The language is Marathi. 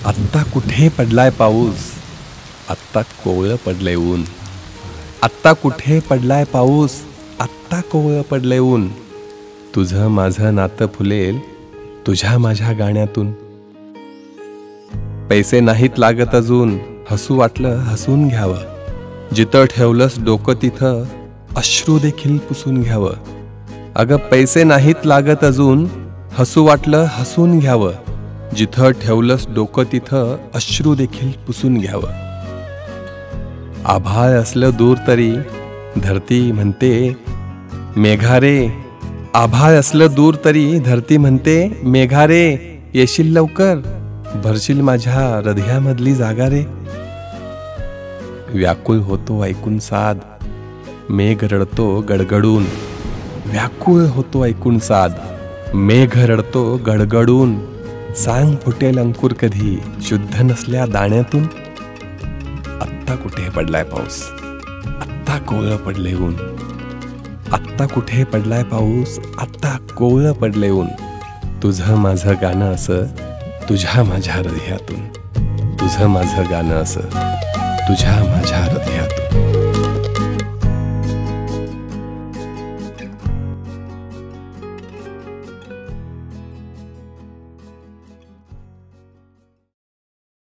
आत्ता कुठे पडलाय पाऊस, आत्ता कोवळं पडलंय ऊन. आत्ता कुठे पडलाय पाऊस, आत्ता कोवळं पडलंय ऊन. तुझं माझं नातं फुलेल तुझ्या माझ्या गाण्यातून. पैसे नाहीत लागत अजून, हसू वाटलं हसून घ्यावं. जिथं ठेवलंस डोकं तिथं अश्रू देखील पुसून घ्यावं. अगं पैसे नाहीत लागत अजून, हसू वाटलं हसून घ्यावं. जिथं ठेवलंस डोकं तिथं अश्रू देखील पुसून घ्यावं. आभाळ असलं दूर तरी धरती म्हणते मेघारे. आभाळ असलं दूर तरी धरती म्हणते मेघारे. येशील लवकर, भरशील माझ्या हृदयामधली जागा रे. व्याकुळ होतो ऐकून साद, मेघ रडतो गडगडून. व्याकुळ होतो ऐकून साद, मेघ रडतो गडगडून. सांग फुटेल अंकुर कधी शुद्ध नसल्या दाण्यातून. आत्ता कुठे पडलाय पाऊस, आत्ता कोवळं पडलंय ऊन. आत्ता कुठे पडलाय पाऊस, आत्ता कोवळं पडलंय ऊन. तुझं माझं गाणं असं तुझ्या माझ्या हृदयातून. तुझं माझं गाणं असं तुझ्या माझ्या हृदयातून.